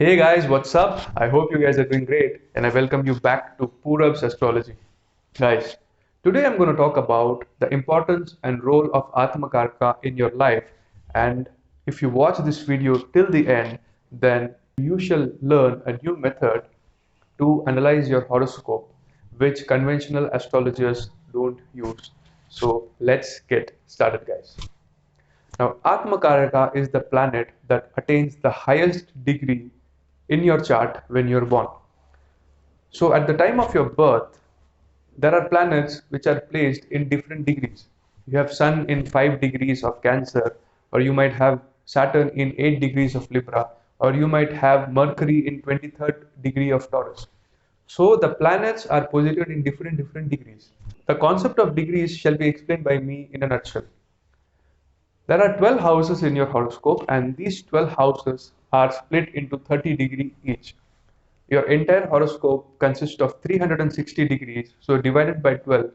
Hey guys, what's up? I hope you guys are doing great and I welcome you back to Purab's Astrology. Guys, today I'm going to talk about the importance and role of Atmakaraka in your life. And if you watch this video till the end, then you shall learn a new method to analyze your horoscope, which conventional astrologers don't use. So let's get started, guys. Now, Atmakaraka is the planet that attains the highest degree in your chart when you're born. So, at the time of your birth, there are planets which are placed in different degrees. You have Sun in 5 degrees of Cancer, or you might have Saturn in 8 degrees of Libra, or you might have Mercury in 23rd degree of Taurus. So, the planets are positioned in different degrees. The concept of degrees shall be explained by me in a nutshell. There are 12 houses in your horoscope, and these 12 houses are split into 30 degrees each. Your entire horoscope consists of 360 degrees, so divided by 12,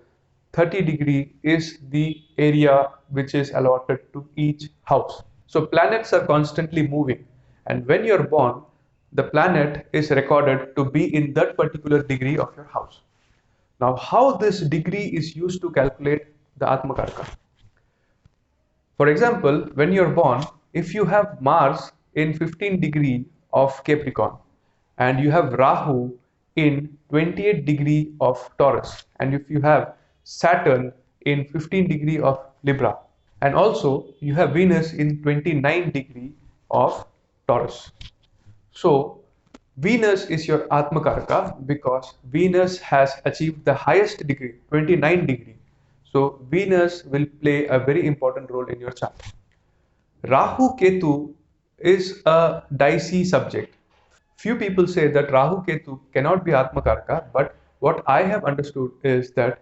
30 degree is the area which is allotted to each house. So planets are constantly moving, and when you're born, the planet is recorded to be in that particular degree of your house. Now, how this degree is used to calculate the Atmakaraka? For example, when you're born, if you have Mars in 15 degree of Capricorn and you have Rahu in 28 degree of Taurus and if you have Saturn in 15 degree of Libra and also you have Venus in 29 degree of Taurus. So Venus is your Atmakaraka because Venus has achieved the highest degree, 29 degree. So Venus will play a very important role in your chart. Rahu Ketu is a dicey subject. Few people say that Rahu Ketu cannot be Atmakaraka, but what I have understood is that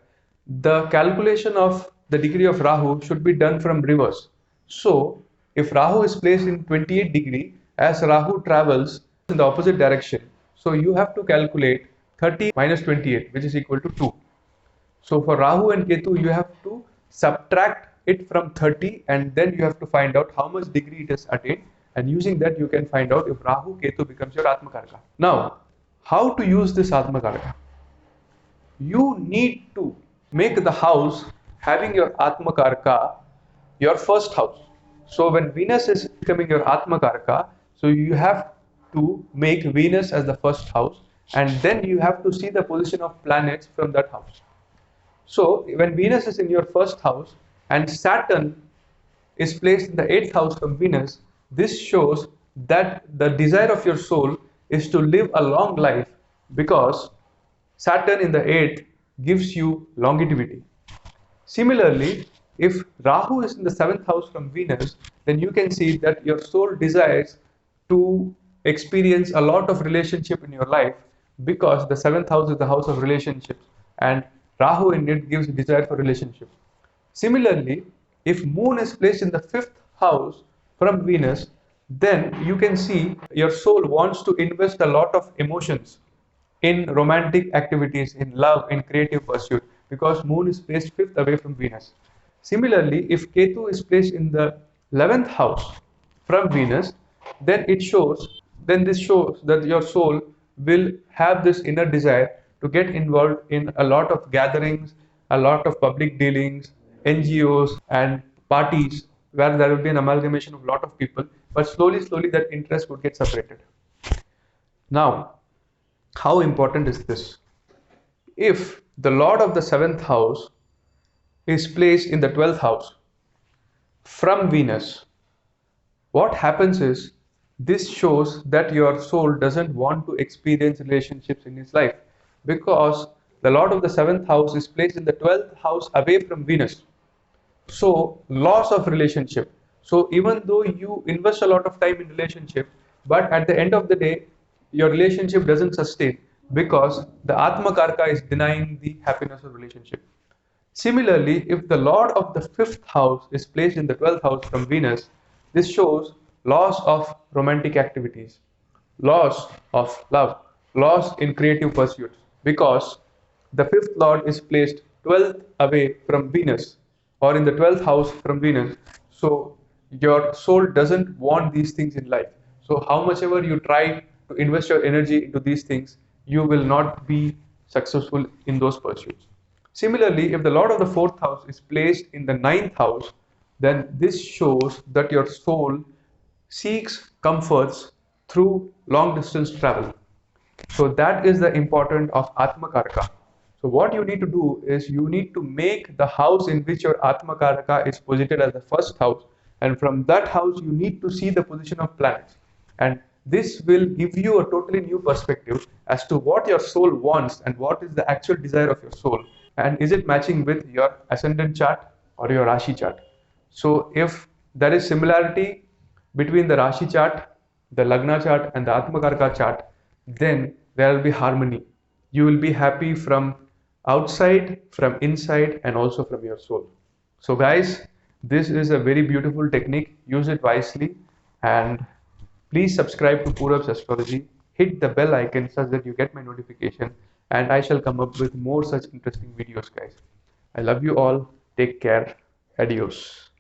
the calculation of the degree of Rahu should be done from reverse. So if Rahu is placed in 28 degree, as Rahu travels in the opposite direction, so you have to calculate 30 minus 28, which is equal to 2. So for Rahu and Ketu, you have to subtract it from 30 and then you have to find out how much degree it has attained, and using that you can find out if Rahu Ketu becomes your Atmakaraka. Now, how to use this Atmakaraka? You need to make the house having your Atmakaraka your first house. So when Venus is becoming your Atmakaraka, so you have to make Venus as the first house and then you have to see the position of planets from that house. So when Venus is in your first house and Saturn is placed in the 8th house from Venus, this shows that the desire of your soul is to live a long life because Saturn in the 8th gives you longevity. Similarly, if Rahu is in the 7th house from Venus, then you can see that your soul desires to experience a lot of relationship in your life because the 7th house is the house of relationships and Rahu in it gives desire for relationship. Similarly, if Moon is placed in the 5th house from Venus, then you can see your soul wants to invest a lot of emotions in romantic activities, in love, in creative pursuit, because Moon is placed 5th away from Venus. Similarly, if Ketu is placed in the 11th house from Venus, then this shows that your soul will have this inner desire to get involved in a lot of gatherings, a lot of public dealings, NGOs and parties where there will be an amalgamation of a lot of people, but slowly that interest would get separated. Now, how important is this? If the Lord of the 7th house is placed in the 12th house from Venus, what happens is this shows that your soul doesn't want to experience relationships in his life because the Lord of the 7th house is placed in the 12th house away from Venus. So loss of relationship. So even though you invest a lot of time in relationship, but at the end of the day, your relationship doesn't sustain because the Atmakaraka is denying the happiness of relationship. Similarly, if the Lord of the 5th house is placed in the 12th house from Venus, this shows loss of romantic activities, loss of love, loss in creative pursuits, because the 5th Lord is placed 12th away from Venus or in the 12th house from Venus. So your soul doesn't want these things in life. So how much ever you try to invest your energy into these things, you will not be successful in those pursuits. Similarly, if the Lord of the fourth house is placed in the ninth house, then this shows that your soul seeks comforts through long distance travel. So that is the importance of Atmakaraka. So what you need to do is you need to make the house in which your Atmakaraka is posited as the first house, and from that house you need to see the position of planets. And this will give you a totally new perspective as to what your soul wants and what is the actual desire of your soul. And is it matching with your ascendant chart or your Rashi chart? So if there is similarity between the Rashi chart, the Lagna chart, and the Atmakaraka chart, then there will be harmony. You will be happy from outside, from inside, and also from your soul. So, guys, this is a very beautiful technique. Use it wisely, and please subscribe to Purab's Astrology. Hit the bell icon such that you get my notification, and I shall come up with more such interesting videos, guys. I love you all. Take care. Adios.